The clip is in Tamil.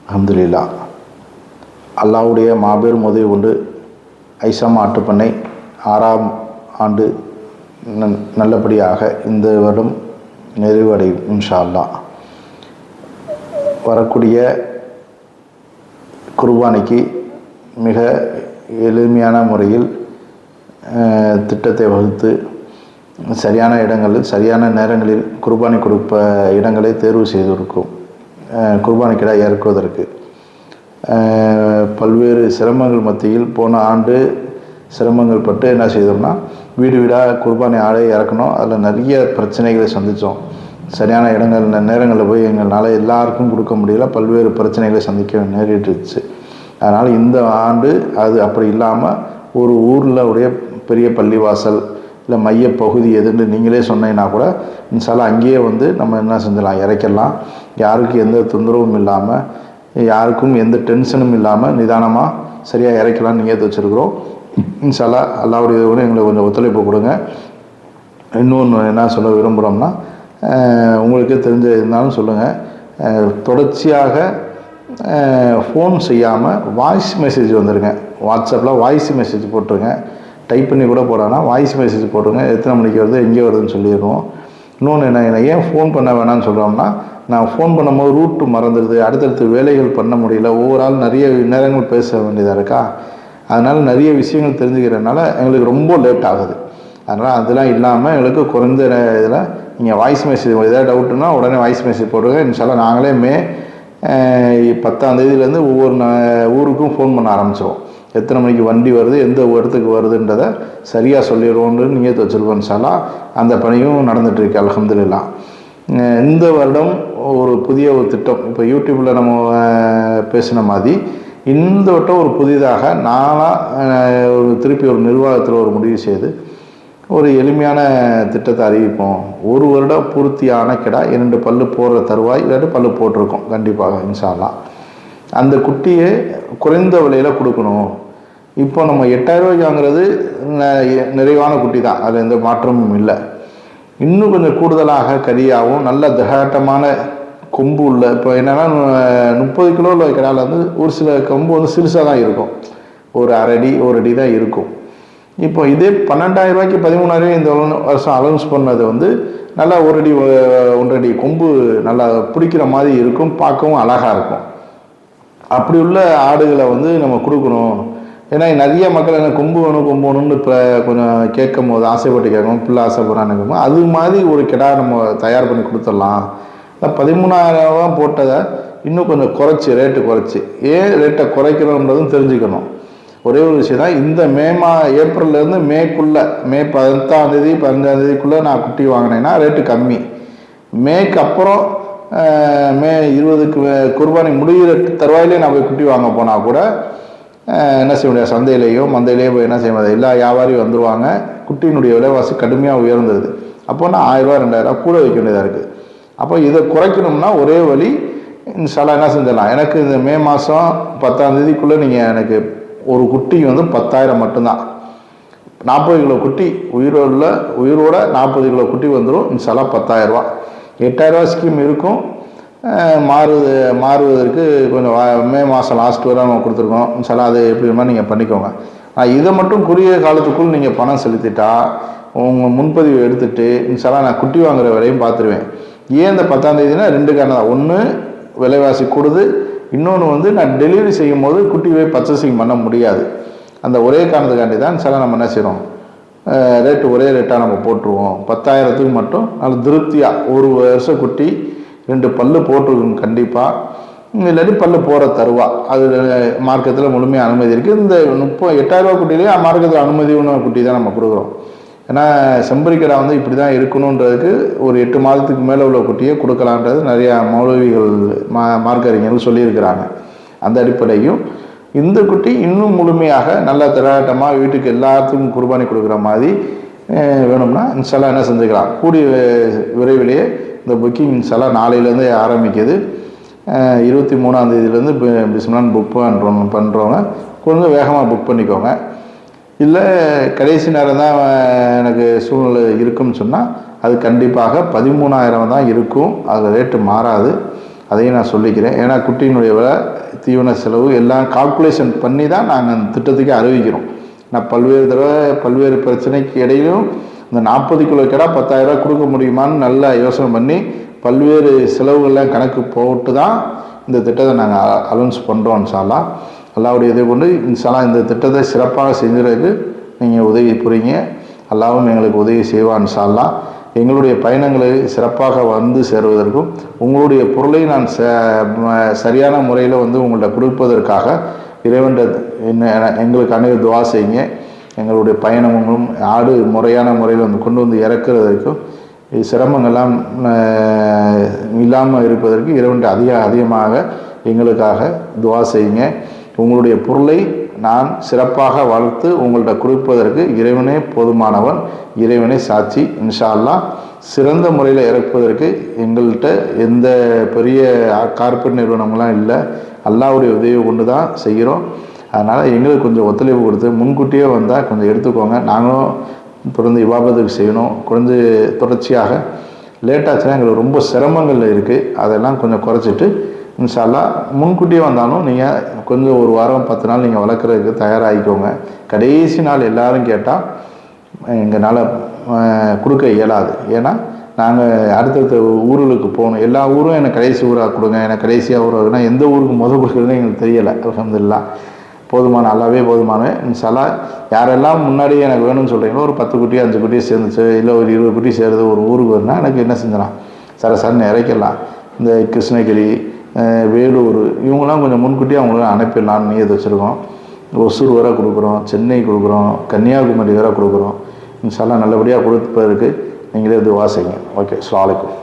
அல்ஹம்துலில்லாஹ். அல்லாஹ்வுடைய மாபெரும் உதவி கொண்டு ஐஸாம் ஆட்டுப்பண்ணை 6ஆம் ஆண்டு நல்லபடியாக இந்த வருடம் நிறைவடையும் இன்ஷா அல்லாஹ். வரக்கூடிய குர்பானிக்கு மிக எளிமையான முறையில் திட்டத்தை வகுத்து சரியான இடங்களில் சரியான நேரங்களில் குர்பானி கொடுப்ப இடங்களை தேர்வு செய்திருக்கும். குர்பானி கிடா இறக்குவதற்கு பல்வேறு சிரமங்கள் மத்தியில் போன ஆண்டு சிரமங்கள் பட்டு என்ன செய்தோம்னா வீடு வீடாக குர்பானி ஆடை இறக்கணும். அதில் நிறைய பிரச்சனைகளை சந்தித்தோம். சரியான இடங்கள் நேரங்களில் போய் எங்களால் எல்லாருக்கும் கொடுக்க முடியல. பல்வேறு பிரச்சனைகளை சந்திக்க நேரிட்டுச்சு. அதனால் இந்த ஆண்டு அது அப்படி இல்லாமல் ஒரு ஊரில் உடைய பெரிய பள்ளிவாசல் இல்லை மையப்பகுதி எதுன்னு நீங்களே சொன்னீங்கன்னா கூட இன்ஷால்லா அங்கேயே வந்து நம்ம என்ன செஞ்சலாம், இறக்கலாம். யாருக்கும் எந்த தொந்தரவும் இல்லாமல், யாருக்கும் எந்த டென்ஷனும் இல்லாமல் நிதானமாக சரியாக இறக்கலாம்னு நியத்து வச்சுருக்குறோம். இன்ஷால்லா அல்லாஹ்வுடைய கூட எங்களுக்கு கொஞ்சம் ஒத்துழைப்பு கொடுங்க. இன்னொன்று என்ன சொல்ல விரும்புகிறோம்னா, உங்களுக்கு தெரிஞ்ச இருந்தாலும் சொல்லுங்கள். தொடர்ச்சியாக ஃபோன் செய்யாமல் வாய்ஸ் மெசேஜ் வந்துடுங்க. வாட்ஸ்அப்பில் வாய்ஸ் மெசேஜ் போட்டுருங்க. டைப் பண்ணி கூட போடானா வாய்ஸ் மெசேஜ் போட்டுருங்க. எத்தனை மணிக்கு வருது, எங்கே வருதுன்னு சொல்லிடுவோம். இன்னொன்று என்ன ஏன் ஃபோன் பண்ண வேணாம்னு சொல்கிறோம்னா, நான் ஃபோன் பண்ணும்போது ரூட்டு மறந்துடுது, அடுத்தடுத்து வேலைகள் பண்ண முடியல, ஒவ்வொரு ஆள் நிறைய நேரங்கள் பேச வேண்டியதாக இருக்கா. அதனால் நிறைய விஷயங்கள் தெரிஞ்சுக்கிறதுனால எங்களுக்கு ரொம்ப லேட் ஆகுது. அதனால் அதெல்லாம் இல்லாமல் எங்களுக்கு குறைந்த இதில் நீங்கள் வாய்ஸ் மெசேஜ் எதாவது டவுட்டுன்னா உடனே வாய்ஸ் மெசேஜ் போடுங்க. இன்ஷால்லா நாங்களே மே 10ஆம் தேதியிலேருந்து ஒவ்வொரு ஊருக்கும் ஃபோன் பண்ண ஆரம்பிச்சிடுவோம். எத்தனை மணிக்கு வண்டி வருது, எந்த இடத்துக்கு வருதுன்றதை சரியாக சொல்லிடுவோன்னு நியத்து வச்சுருக்கோம். இன்ஷால்லா அந்த பணியும் நடந்துகிட்ருக்கு அல்ஹம்துலில்லாஹ். இந்த வருடம் ஒரு புதிய ஒரு திட்டம், இப்போ யூடியூப்பில் நம்ம பேசின மாதிரி இந்த வட்டம் ஒரு புதிதாக நானாக திருப்பி ஒரு நிர்வாகத்தில் ஒரு முடிவு செய்து ஒரு எளிமையான திட்டத்தை அறிவிப்போம். ஒரு வருடம் பூர்த்தியான கிடா 2 பல்லு போடுற தருவாய், இல்லாட்டி பல்லு போட்டிருக்கோம் கண்டிப்பாக இன்ஷா அல்லாஹ். அந்த குட்டியை குறைந்த விலையில் கொடுக்கணும். இப்போ நம்ம 8000 ரூபாய்க்கு வாங்குறது நிறைவான குட்டி தான், அதில் எந்த மாற்றமும் இல்லை. இன்னும் கொஞ்சம் கூடுதலாக கரியாகவும் நல்ல திகாட்டமான கொம்பு உள்ள, இப்போ என்னென்னா 30 கிலோ உள்ள கிடாவில் வந்து ஒரு சில கொம்பு வந்து சிறுசாக தான் இருக்கும், ஒரு அரை அடி 1 அடி தான் இருக்கும். இப்போ இதே 12,000 ரூபாய்க்கு 13,000 இந்த வருஷம் அலௌன்ஸ் பண்ணது வந்து நல்லா 1 அடி 1 அடி கொம்பு நல்லா பிடிக்கிற மாதிரி இருக்கும், பார்க்கவும் அழகாக இருக்கும். அப்படி உள்ள ஆடுகளை வந்து நம்ம கொடுக்கணும். ஏன்னா நிறைய மக்கள் என்ன கொம்பு வேணும்னு இப்போ கொஞ்சம் கேட்கும் போது ஆசைப்பட்டு கேட்கணும், பிள்ளை ஆசைப்படுறான்னு அது மாதிரி ஒரு கிடா நம்ம தயார் பண்ணி கொடுத்துடலாம். 13,000 ரூபா போட்டதை இன்னும் கொஞ்சம் குறைச்சி ரேட்டு குறைச்சி, ஏன் ரேட்டை குறைக்கிறோன்றதும் தெரிஞ்சுக்கணும். ஒரே ஒரு விஷயம் தான், இந்த ஏப்ரல்லேருந்து மேக்குள்ளே, மே 10ஆம் தேதி 15ஆம் தேதிக்குள்ளே நான் குட்டி வாங்கினேன்னா ரேட்டு கம்மி. மேக்கு அப்புறம் மே 20க்கு குர்பானி முடிகிற தருவாயிலே நான் போய் குட்டி வாங்க போனால் கூட என்ன செய்ய முடியாது, சந்தையிலேயோ மந்தையிலேயோ போய் என்ன செய்ய முடியாது, எல்லா வியாபாரியும் வந்துடுவாங்க. குட்டியினுடைய விலைவாசி கடுமையாக உயர்ந்தது. அப்போ நான் 1000 ரூபா 2000 ரூபா கூட வைக்க வேண்டியதாக இருக்குது. அப்போ இதை குறைக்கணும்னா ஒரே வழி, இன்ஷால்லா என்ன செஞ்சிடலாம், எனக்கு இந்த மே மாதம் 10ஆம் தேதிக்குள்ளே நீங்கள் எனக்கு ஒரு குட்டிக்கு வந்து 10,000 மட்டும்தான். 40 கிலோ குட்டி உயிரோட 40 கிலோ குட்டி வந்துடும். இன்ஷால்லா 10,000 ரூபா. 8,000 ரூபா ஸ்கீம் இருக்கும். மாறுவதற்கு கொஞ்சம் மே மாதம் லாஸ்ட் வரை நம்ம கொடுத்துருக்கோம். இன்ஷால்லா அது எப்படி மாதிரி நீங்கள் பண்ணிக்கோங்க. இதை மட்டும் குறுகிய காலத்துக்குள் நீங்கள் பணம் செலுத்திட்டா உங்கள் முன்பதிவு எடுத்துகிட்டு இன்ஷால்லா நான் குட்டி வாங்குகிற வரையும் பார்த்துருவேன். ஏன் இந்த 10ஆம் தேதினா 2 காரணம் தான். ஒன்று விலைவாசி கூடுது, இன்னொன்று வந்து நான் டெலிவரி செய்யும் போது குட்டியை பர்ச்சேசிங் பண்ண முடியாது. அந்த ஒரே காரணத்துக்காண்டி தான் இன்ஷால்லா நம்ம என்ன செய்கிறோம், ரேட்டு ஒரே ரேட்டாக நம்ம போட்டுருவோம். 10,000க்கு மட்டும் நல்ல திருப்தியாக ஒரு வருஷம் குட்டி 2 பல்லு போட்டிருக்கணும் கண்டிப்பாக. இல்லாட்டி பல்லு போகிற தருவா, அது மார்க்கத்தில் முழுமையாக அனுமதி இருக்குது. இந்த 8,000 ரூபா குட்டிலேயே மார்க்கத்தில் அனுமதி ஒன்று குட்டி தான் நம்ம கொடுக்குறோம். ஏன்னா செம்பரிக்கடா வந்து இப்படி தான் இருக்கணுன்றதுக்கு ஒரு 8 மாதத்துக்கு மேலே உள்ள குட்டியை கொடுக்கலான்றது நிறையா மௌலவிகள் மார்க்க அறிஞர்கள் சொல்லியிருக்கிறாங்க. அந்த அடிப்படையும் இந்த குட்டி இன்னும் முழுமையாக நல்ல திராட்டமாக வீட்டுக்கு எல்லாத்துக்கும் குர்பானி கொடுக்குற மாதிரி வேணும்னா இன்ஷால்லா என்ன செஞ்சுக்கலாம், கூடிய விரைவிலேயே இந்த புக்கிங் இன்ஷால்லா நாளையிலேருந்து ஆரம்பிக்குது. 23ஆம் தேதியிலேருந்து பிஸ்மில்லான்னு புக் பண்ணுறவங்க கொஞ்சம் வேகமாக புக் பண்ணிக்கோங்க. இல்லை கடைசி நேரம் தான் எனக்கு சூழ்நிலை இருக்குன்னு சொன்னால் அது கண்டிப்பாக 13,000 தான் இருக்கும். அது ரேட்டு மாறாது. அதையும் நான் சொல்லிக்கிறேன். ஏன்னா குட்டியினுடைய விலை, தீவன செலவு எல்லாம் கால்குலேஷன் பண்ணி தான் நாங்கள் அந்த திட்டத்துக்கு அறிவிக்கிறோம். நான் பல்வேறு தடவை பல்வேறு பிரச்சனைக்கு இடையிலும் இந்த 40 கிலோ கிடா 10,000 ரூபா கொடுக்க முடியுமான்னு நல்லா யோசனை பண்ணி பல்வேறு செலவுகள்லாம் கணக்கு போட்டு தான் இந்த திட்டத்தை நாங்கள் அலௌன்ஸ் பண்ணுறோம். இன்ஷா அல்லாஹ் அல்லாஹ்வுடைய இதை கொண்டு இன்ஷா அல்லாஹ் இந்த திட்டத்தை சிறப்பாக செஞ்சுறதுக்கு நீங்கள் உதவி புரியுங்க. அல்லாஹ்வும் எங்களுக்கு உதவி செய்வான் இன்ஷா அல்லாஹ். எங்களுடைய பயணங்களை சிறப்பாக வந்து சேருவதற்கும் உங்களுடைய பொருளை நான் சரியான முறையில் வந்து உங்கள்கிட்ட கொடுப்பதற்காக இறைவன் எங்களுக்கு அனைவரும் துவா செய்யுங்க. எங்களுடைய பயணமும் ஆடு முறையான முறையில் வந்து கொண்டு வந்து இறக்குறதற்கும் சிரமங்கள்லாம் இல்லாமல் இருப்பதற்கு இறைவன் அதிகமாக எங்களுக்காக துவா செய்யுங்க. உங்களுடைய பொருளை நான் சிறப்பாக வளர்த்து உங்கள்கிட்ட கொடுப்பதற்கு இறைவனே போதுமானவன், இறைவனே சாட்சி. இன்ஷா அல்லாஹ் சிறந்த முறையில் இறக்குவதற்கு எங்கள்கிட்ட எந்த பெரிய கார்ப்பரேட் நிறுவனங்கள்லாம் இல்லை. அல்லாஹ்வுடைய உதவியை கொண்டு தான் செய்கிறோம். அதனால் எங்களுக்கு கொஞ்சம் ஒத்துழைப்பு கொடுத்து முன்கூட்டியே வந்தால் கொஞ்சம் எடுத்துக்கோங்க. நாங்களும் தொடர்ந்து இபாதத்துக்கு செய்யணும். தொடர்ச்சியாக லேட்டாச்சுன்னா எங்களுக்கு ரொம்ப சிரமங்கள் இருக்குது. அதெல்லாம் கொஞ்சம் குறைச்சிட்டு இன்ஷா அல்லாஹ் முன்கூட்டியே வந்தாலும் நீங்கள் கொஞ்சம் ஒரு வாரம் 10 நாள் நீங்கள் வளர்க்குறதுக்கு தயாராகிக்கோங்க. கடைசி நாள் எல்லோரும் கேட்டால் எங்களால் கொடுக்க இயலாது. ஏன்னா நாங்கள் அடுத்தடுத்த ஊர்களுக்கு போகணும். எல்லா ஊரும் எனக்கு கடைசி ஊராக கொடுங்க, எனக்கு கடைசியாக ஊராகுன்னா எந்த ஊருக்கு முதல் கொடுக்குறதுன்னு எங்களுக்கு தெரியலை. அல்ஹம்துலில்லாஹ் போதுமான அல்லாவே போதுமான. இன்ஷா அல்லாஹ் யாரெல்லாம் முன்னாடியே எனக்கு வேணும்னு சொல்கிறீங்களோ ஒரு 10 குட்டி 5 குட்டி சேர்ந்துச்சு, இல்லை ஒரு 20 குட்டி சேருது ஒரு ஊருக்கு வருனா எனக்கு என்ன செஞ்சிடலாம், சரசரன்னு இறக்கிடலாம். இந்த கிருஷ்ணகிரி, வேலூர் இவங்களாம் கொஞ்சம் முன்கூட்டியே அவங்களுக்கு அனுப்பிடலான்னு நியத்து வச்சுருக்கோம். ஒசூர் வரை கொடுக்குறோம், சென்னை கொடுக்குறோம், கன்னியாகுமரி வரை கொடுக்குறோம். இன்ஷா அல்லாஹ் நல்லபடியாக கொடுப்பதற்கு நீங்களே இது வாசிங்க. ஓகே, அஸ்ஸலாமு அலைக்கும்.